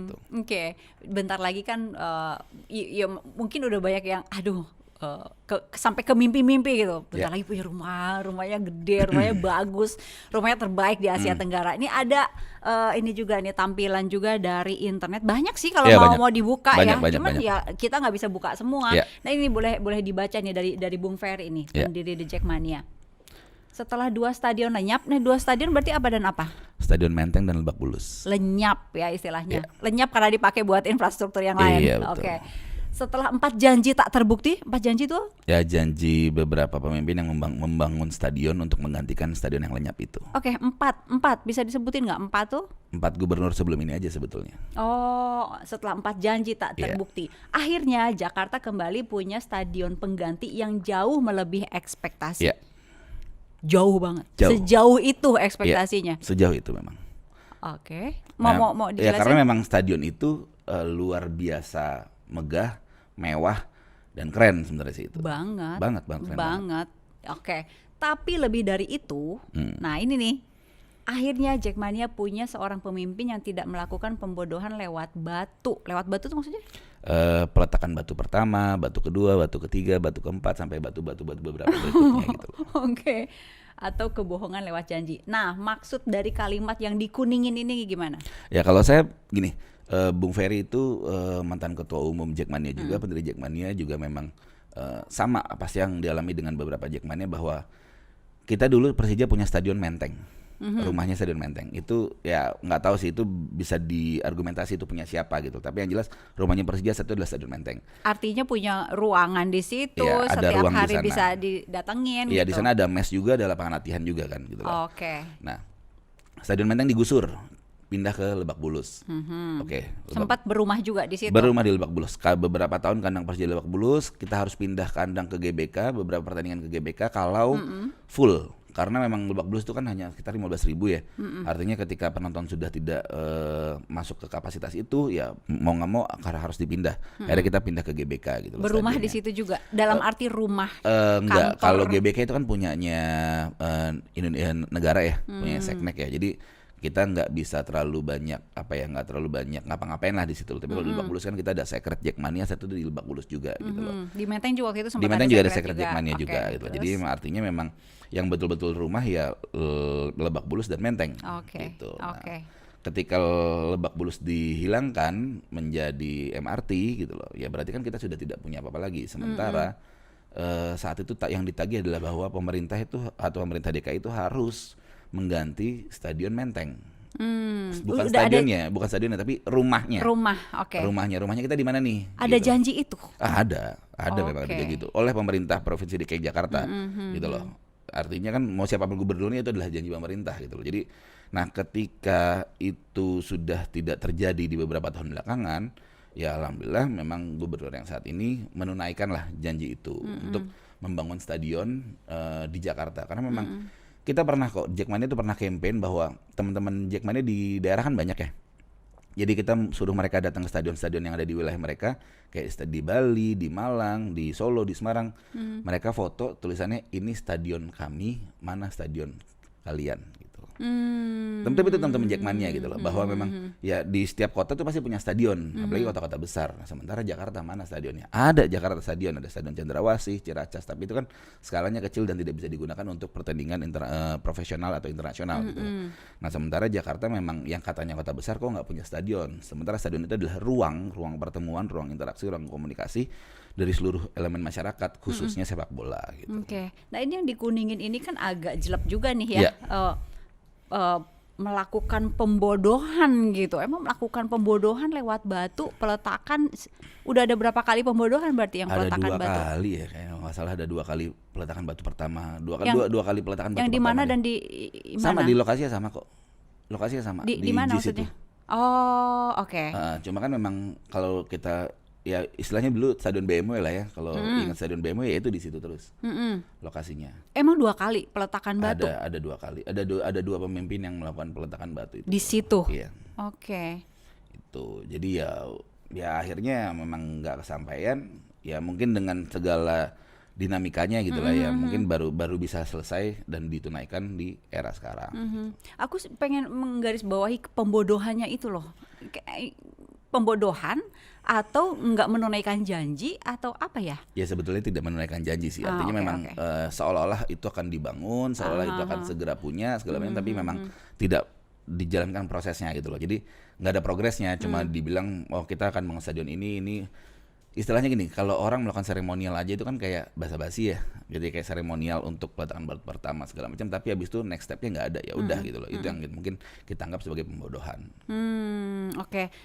gitu. Oke. Bentar lagi kan ya mungkin udah banyak yang aduh sampai ke mimpi-mimpi gitu. Bentar lagi punya rumah, rumahnya gede, rumahnya bagus, rumahnya terbaik di Asia Tenggara. Ini ada ini juga nih tampilan juga dari internet. Banyak sih kalau mau dibuka ya. Cuman ya kita nggak bisa buka semua. Nah ini boleh dibaca nih dari Bung Ferry ini, pendiri The Jackmania. Setelah 2 stadion lenyap, nih 2 stadion berarti apa dan apa? Stadion Menteng dan Lebak Bulus. Lenyap ya istilahnya. Lenyap karena dipakai buat infrastruktur yang lain. Oke. Setelah 4 janji tak terbukti, 4 janji itu? Ya janji beberapa pemimpin yang membangun stadion untuk menggantikan stadion yang lenyap itu. Oke, 4 bisa disebutin nggak 4 tuh? 4 gubernur sebelum ini aja sebetulnya. Oh, setelah 4 janji tak terbukti. Akhirnya Jakarta kembali punya stadion pengganti yang jauh melebihi ekspektasi. Jauh banget. Sejauh itu ekspektasinya. Sejauh itu memang. Oke. Mau dijelasin? Ya karena memang stadion itu luar biasa megah, mewah dan keren sebenarnya sih itu. Banget. Oke. Tapi lebih dari itu, nah ini nih. Akhirnya Jackmania punya seorang pemimpin yang tidak melakukan pembodohan lewat batu. Lewat batu itu maksudnya? Peletakan batu pertama, batu kedua, batu ketiga, batu keempat sampai batu beberapa berikutnya gitu. Oke. Atau kebohongan lewat janji. Nah, maksud dari kalimat yang dikuningin ini gimana? Ya kalau saya gini, Bung Ferry itu mantan ketua umum Jackmania juga, pendiri Jackmania juga memang sama apa sih yang dialami dengan beberapa Jackmania, bahwa kita dulu Persija punya stadion Menteng. Rumahnya stadion Menteng itu ya nggak tahu sih itu bisa diargumentasi itu punya siapa gitu, tapi yang jelas rumahnya Persija satu adalah stadion Menteng. Artinya punya ruangan di situ, setiap hari bisa didatengin. Iya, gitu. Di sana ada mes juga, ada lapangan latihan juga kan gitu loh. Oke. Nah, stadion Menteng digusur, pindah ke Lebak Bulus. Sempat berumah juga di situ. Berumah di Lebak Bulus. Beberapa tahun kandang Persija Lebak Bulus, kita harus pindah kandang ke GBK, beberapa pertandingan ke GBK kalau full. Karena memang Lebak Bulus itu kan hanya sekitar 15.000 ya. Artinya ketika penonton sudah tidak masuk ke kapasitas itu, ya mau nggak mau harus dipindah. Akhirnya kita pindah ke GBK gitu. Berumah di situ juga. Dalam arti rumah enggak, kantor. kalau GBK itu kan punyanya negara ya, punya Seknek ya. Jadi kita nggak bisa terlalu banyak ngapa-ngapain lah di situ. Tapi kalau di Lebak Bulus kan kita ada Secret Jackmania, satu di Lebak Bulus juga gitu loh. Di Menteng juga waktu itu sempat di Menteng juga ada Secret Jackmania juga gitu. Terus? Jadi artinya memang yang betul-betul rumah ya Lebak Bulus dan Menteng gitu. Nah, ketika Lebak Bulus dihilangkan menjadi MRT gitu loh, ya berarti kan kita sudah tidak punya apa-apa lagi. Sementara saat itu yang ditagih adalah bahwa pemerintah itu atau pemerintah DKI itu harus mengganti stadion Menteng. Bukan stadionnya tapi rumahnya. Rumahnya kita di mana nih? Ada gitu. Janji itu? Ada memang ada janji itu oleh pemerintah Provinsi DKI Jakarta gitu loh. Artinya kan mau siapapun gubernurnya itu adalah janji pemerintah gitu loh. Jadi, nah ketika itu sudah tidak terjadi di beberapa tahun belakangan, ya alhamdulillah memang gubernur yang saat ini menunaikan lah janji itu untuk membangun stadion di Jakarta. Karena memang kita pernah kok, Jackmania itu pernah campaign bahwa teman-teman Jackmania di daerah kan banyak ya. Jadi kita suruh mereka datang ke stadion-stadion yang ada di wilayah mereka, kayak di Bali, di Malang, di Solo, di Semarang. Mereka foto tulisannya ini stadion kami, mana stadion kalian gitu. Tapi itu teman-teman Jackmania gitu loh, bahwa memang ya di setiap kota tuh pasti punya stadion, apalagi kota-kota besar. Sementara Jakarta mana stadionnya? Ada Jakarta Stadion, ada Stadion Cendrawasih, Ciracas, tapi itu kan skalanya kecil dan tidak bisa digunakan untuk pertandingan profesional atau internasional gitu. Nah sementara Jakarta memang yang katanya kota besar kok nggak punya stadion. Sementara stadion itu adalah ruang pertemuan, ruang interaksi, ruang komunikasi dari seluruh elemen masyarakat, khususnya sepak bola gitu. Nah ini yang dikuningin ini kan agak jelek juga nih ya. Melakukan pembodohan gitu. Emang melakukan pembodohan lewat batu, peletakan, udah ada berapa kali pembodohan berarti yang peletakan batu? Ada 2 kali ya, kayaknya nggak salah ada 2 kali peletakan batu pertama, dua kali peletakan batu. Yang di mana dan di mana? Sama, di lokasinya sama kok. Lokasinya sama. Di mana maksudnya? Oh, oke. Cuma kan memang kalau kita ya istilahnya dulu stadion BMW lah ya. Kalau ingat stadion BMW ya itu di situ terus lokasinya. Emang 2 kali peletakan batu? Ada 2 kali. Ada 2 pemimpin yang melakukan peletakan batu itu. Di situ. Iya. Itu. Jadi ya akhirnya memang nggak kesampaian. Ya mungkin dengan segala dinamikanya gitu lah ya. Mungkin baru bisa selesai dan ditunaikan di era sekarang. Aku pengen menggarisbawahi pembodohannya itu loh. pembodohan atau nggak menunaikan janji atau apa ya? Ya sebetulnya tidak menunaikan janji sih. Artinya oke, memang oke. Seolah-olah itu akan dibangun, seolah-olah itu akan segera punya segala macam, tapi memang tidak dijalankan prosesnya gitu loh. Jadi nggak ada progresnya, cuma dibilang oh kita akan bangun stadion ini. Istilahnya gini, kalau orang melakukan seremonial aja itu kan kayak basa-basi ya, jadi kayak seremonial untuk peletakan batu pertama segala macam, tapi habis itu next stepnya nggak ada, ya udah gitu loh. Itu yang mungkin kita anggap sebagai pembodohan. Oke.